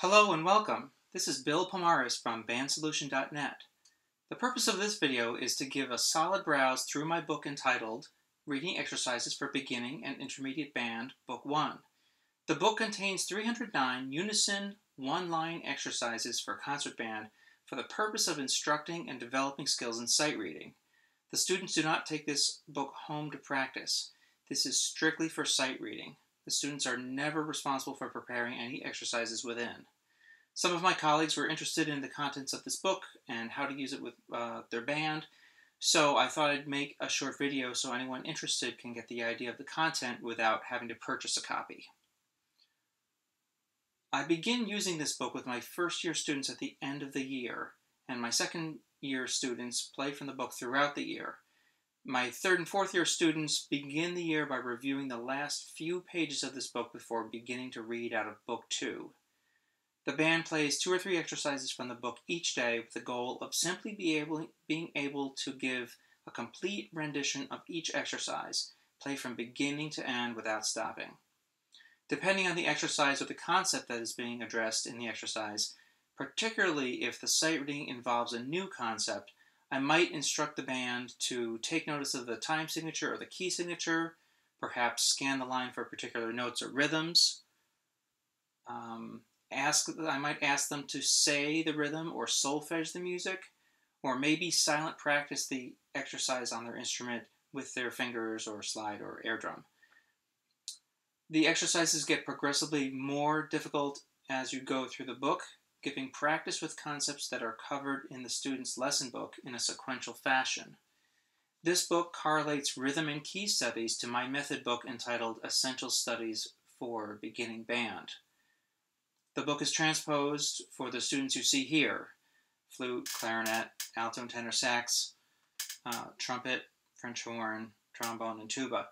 Hello and welcome. This is Bill Pomaris from Bandsolution.net. The purpose of this video is to give a solid browse through my book entitled Reading Exercises for Beginning and Intermediate Band, Book 1. The book contains 309 unison, one-line exercises for concert band for the purpose of instructing and developing skills in sight reading. The students do not take this book home to practice. This is strictly for sight reading. The students are never responsible for preparing any exercises within. Some of my colleagues were interested in the contents of this book and how to use it with their band, so I thought I'd make a short video so anyone interested can get the idea of the content without having to purchase a copy. I begin using this book with my first-year students at the end of the year, and my second-year students play from the book throughout the year. My third and fourth-year students begin the year by reviewing the last few pages of this book before beginning to read out of Book 2. The band plays 2 or 3 exercises from the book each day with the goal of simply being able to give a complete rendition of each exercise, play from beginning to end without stopping. Depending on the exercise or the concept that is being addressed in the exercise, particularly if the sight reading involves a new concept, I might instruct the band to take notice of the time signature or the key signature, perhaps scan the line for particular notes or rhythms. I might ask them to say the rhythm or solfege the music, or maybe silent practice the exercise on their instrument with their fingers or slide or air drum. The exercises get progressively more difficult as you go through the book, giving practice with concepts that are covered in the student's lesson book in a sequential fashion. This book correlates rhythm and key studies to my method book entitled Essential Studies for Beginning Band. The book is transposed for the students you see here: flute, clarinet, alto and tenor sax, trumpet, French horn, trombone, and tuba.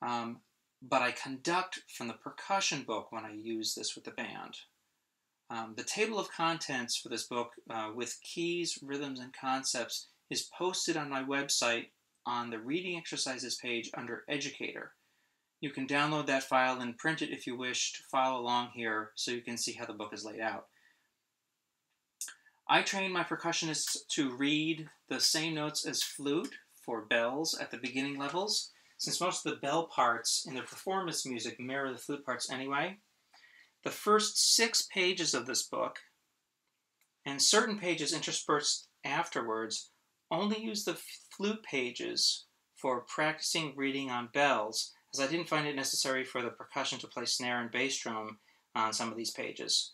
But I conduct from the percussion book when I use this with the band. The table of contents for this book with keys, rhythms, and concepts is posted on my website on the Reading Exercises page under Educator. You can download that file and print it if you wish to follow along here so you can see how the book is laid out. I train my percussionists to read the same notes as flute for bells at the beginning levels, since most of the bell parts in the performance music mirror the flute parts anyway. The first 6 pages of this book, and certain pages interspersed afterwards, only use the flute pages for practicing reading on bells, as I didn't find it necessary for the percussion to play snare and bass drum on some of these pages.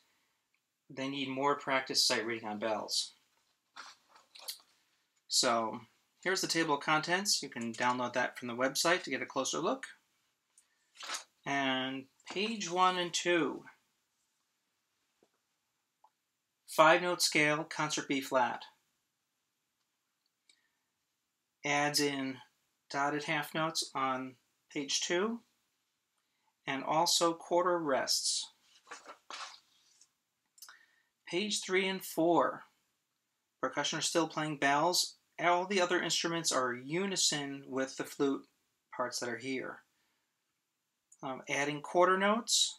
They need more practice sight reading on bells. So here's the table of contents. You can download that from the website to get a closer look. And page 1 and 2. 5-note scale, concert B flat. Adds in dotted half notes on page 2, and also quarter rests. Page 3 and 4. Percussion are still playing bells. All the other instruments are unison with the flute parts that are here. Adding quarter notes,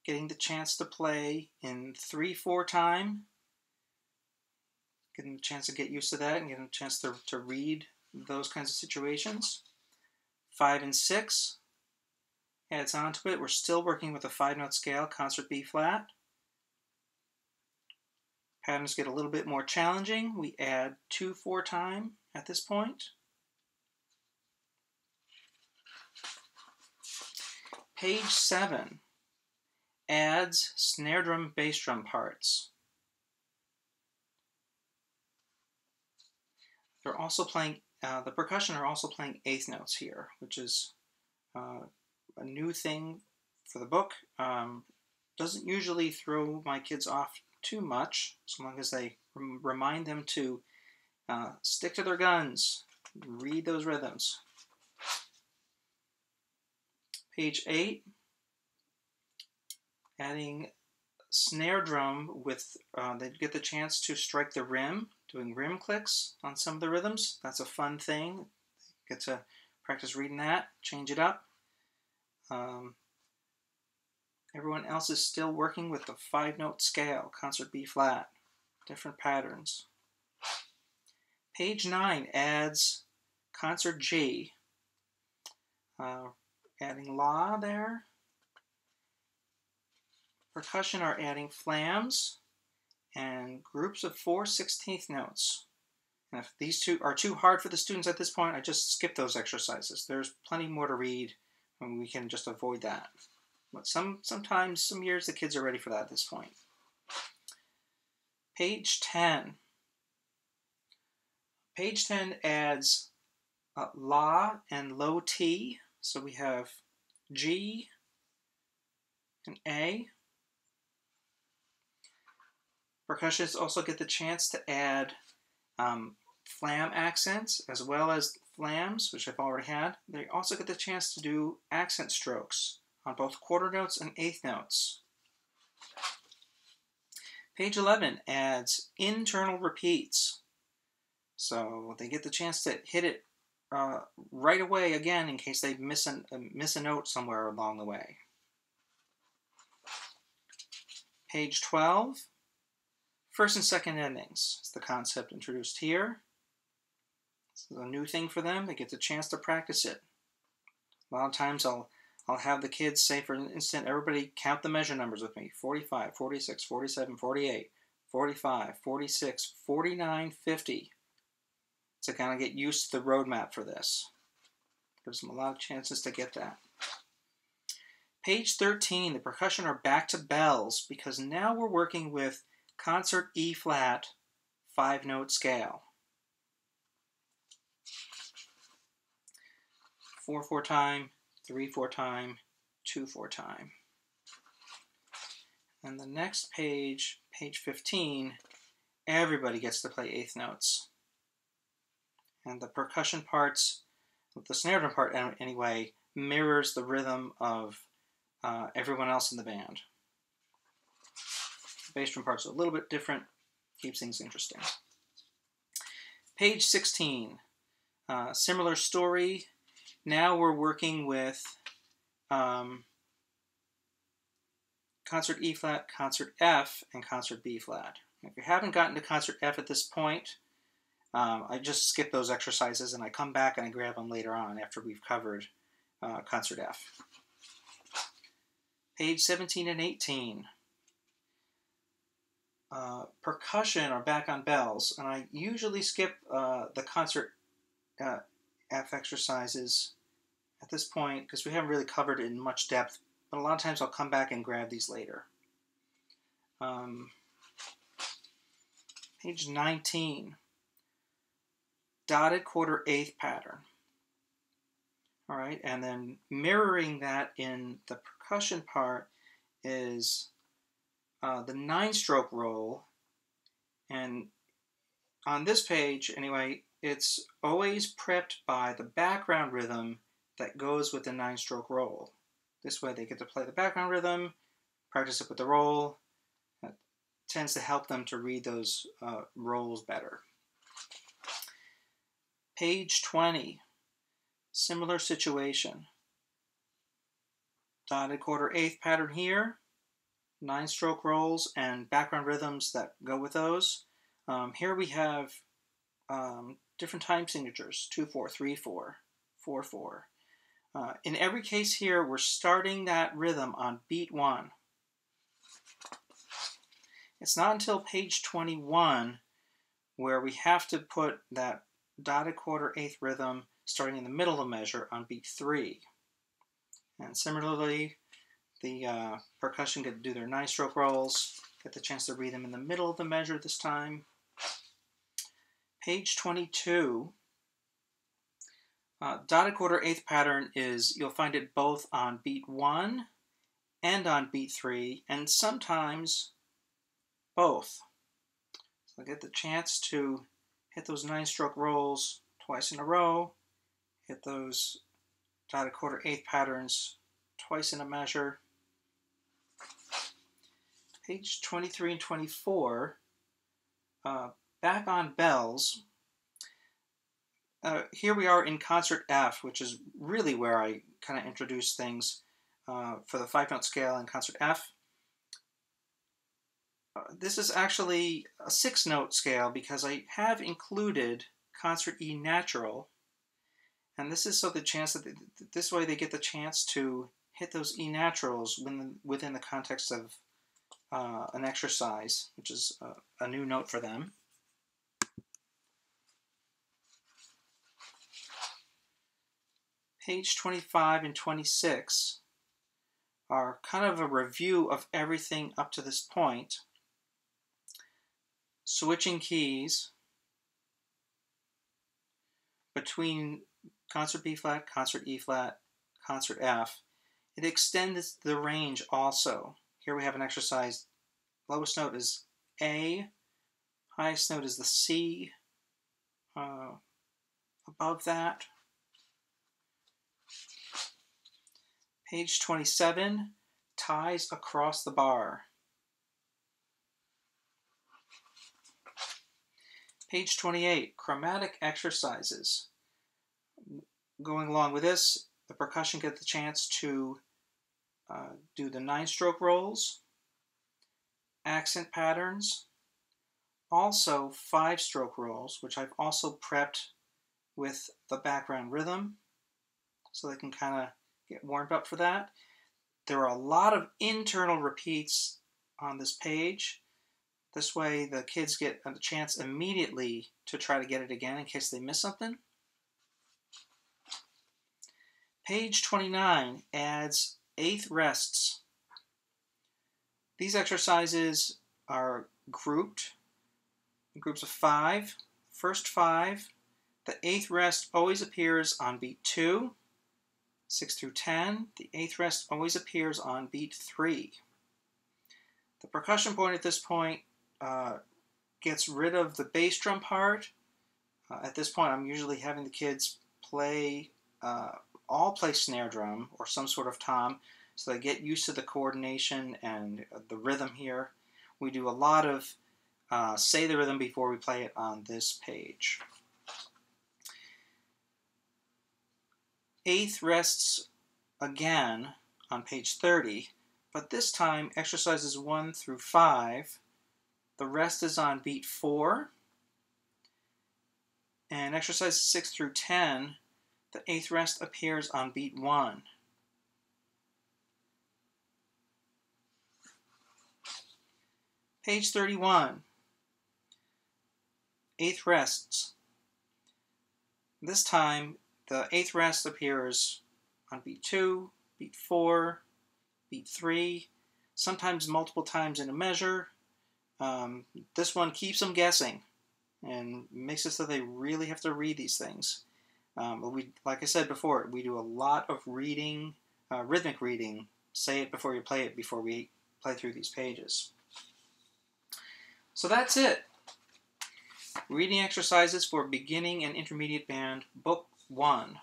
getting the chance to play in 3/4 time, getting a chance to get used to that and getting a chance to read those kinds of situations. 5 and 6 adds on to it. We're still working with a 5-note scale, concert B flat. Patterns get a little bit more challenging. We add 2/4 time at this point. Page 7 adds snare drum, bass drum parts. They're also playing, the percussion are also playing 8th notes here, which is a new thing for the book. Doesn't usually throw my kids off too much, so long as they remind them to stick to their guns, read those rhythms. Page 8, adding snare drum with, they get the chance to strike the rim, doing rim clicks on some of the rhythms. That's a fun thing. Get to practice reading that, change it up. Everyone else is still working with the 5-note scale, concert B flat, different patterns. Page 9 adds concert G, adding La there. Percussion are adding flams and groups of 4/16 notes. And if these two are too hard for the students at this point, I just skip those exercises. There's plenty more to read, and we can just avoid that. But sometimes, some years, the kids are ready for that at this point. Page 10. Page 10 adds La and low T. So we have G and A. Percussionists also get the chance to add flam accents as well as flams, which I've already had. They also get the chance to do accent strokes on both quarter notes and eighth notes. Page 11 adds internal repeats. So they get the chance to hit it right away again in case they miss a note somewhere along the way. Page 12. First and second endings is the concept introduced here. This is a new thing for them. They get the chance to practice it. A lot of times I'll have the kids say, for an instant, everybody count the measure numbers with me. 45, 46, 47, 48, 45, 46, 49, 50. To kind of get used to the roadmap for this. Gives them a lot of chances to get that. Page 13, the percussion are back to bells because now we're working with concert E flat 5-note scale. 4/4 time, 3/4 time, 2/4 time. And the next page, page 15, everybody gets to play eighth notes. And the percussion parts, the snare drum part anyway, mirrors the rhythm of everyone else in the band. The bass drum part's a little bit different, keeps things interesting. Page 16, similar story. Now we're working with concert E flat, concert F, and concert B flat. If you haven't gotten to concert F at this point, I just skip those exercises and I come back and I grab them later on after we've covered concert F. Page 17 and 18. Percussion are back on bells, and I usually skip the concert F exercises at this point because we haven't really covered it in much depth, but a lot of times I'll come back and grab these later. Page 19. Dotted quarter eighth pattern. All right, and then mirroring that in the percussion part is the 9-stroke roll. And on this page, anyway, it's always prepped by the background rhythm that goes with the 9-stroke roll. This way they get to play the background rhythm, practice it with the roll. That tends to help them to read those rolls better. Page 20, similar situation. Dotted quarter eighth pattern here, 9-stroke rolls and background rhythms that go with those. Here we have different time signatures, 2/4, 3/4, 4/4. In every case here, we're starting that rhythm on beat 1. It's not until page 21 where we have to put that dotted quarter eighth rhythm starting in the middle of the measure on beat 3. And similarly, the percussion get to do their 9-stroke rolls, get the chance to read them in the middle of the measure this time. Page 22, dotted quarter eighth pattern is, you'll find it both on beat 1 and on beat 3, and sometimes both. So I get the chance to hit those 9-stroke rolls twice in a row, hit those dotted quarter eighth patterns twice in a measure. Page 23 and 24, back on bells. Here we are in concert F, which is really where I kind of introduce things. for the 5-note scale in concert F. This is actually a 6-note scale because I have included concert E natural, and this is so the chance that this way they get the chance to hit those E naturals within the context of an exercise, which is a new note for them. Page 25 and 26 are kind of a review of everything up to this point. Switching keys between concert B flat, concert E flat, concert F. It extends the range also. Here we have an exercise. Lowest note is A, highest note is the C. Above that, page 27, ties across the bar. Page 28, chromatic exercises. Going along with this, the percussion gets the chance to do the 9-stroke rolls, accent patterns, also 5-stroke rolls, which I've also prepped with the background rhythm, so they can kind of get warmed up for that. There are a lot of internal repeats on this page. This way the kids get a chance immediately to try to get it again in case they miss something. Page 29 adds 8th rests. These exercises are grouped in groups of 5. First 5, the 8th rest always appears on beat 2. 6 through 10, the 8th rest always appears on beat 3. The percussion point at this point gets rid of the bass drum part. At this point, I'm usually having the kids all play snare drum or some sort of tom, so they get used to the coordination and the rhythm here. We do a lot of say the rhythm before we play it on this page. 8th rests again on page 30, but this time exercises 1 through 5. The rest is on beat 4, and exercises 6 through 10, the 8th rest appears on beat 1. Page 31, 8th rests. This time the 8th rest appears on beat 2, beat 4, beat 3, sometimes multiple times in a measure. This one keeps them guessing and makes it so they really have to read these things. But like I said before, we do a lot of reading, rhythmic reading, say it before you play it, before we play through these pages. So that's it. Reading exercises for beginning and intermediate band, Book 1.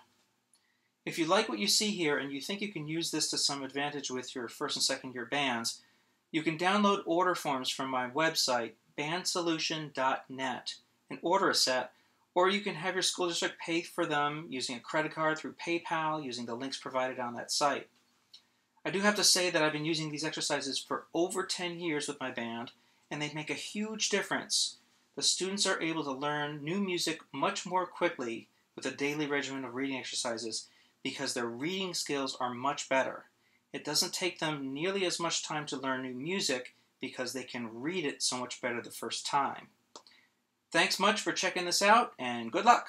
If you like what you see here and you think you can use this to some advantage with your 1st and 2nd year bands, you can download order forms from my website, bandsolution.net, and order a set, or you can have your school district pay for them using a credit card through PayPal, using the links provided on that site. I do have to say that I've been using these exercises for over 10 years with my band, and they make a huge difference. The students are able to learn new music much more quickly with a daily regimen of reading exercises because their reading skills are much better. It doesn't take them nearly as much time to learn new music because they can read it so much better the first time. Thanks much for checking this out, and good luck!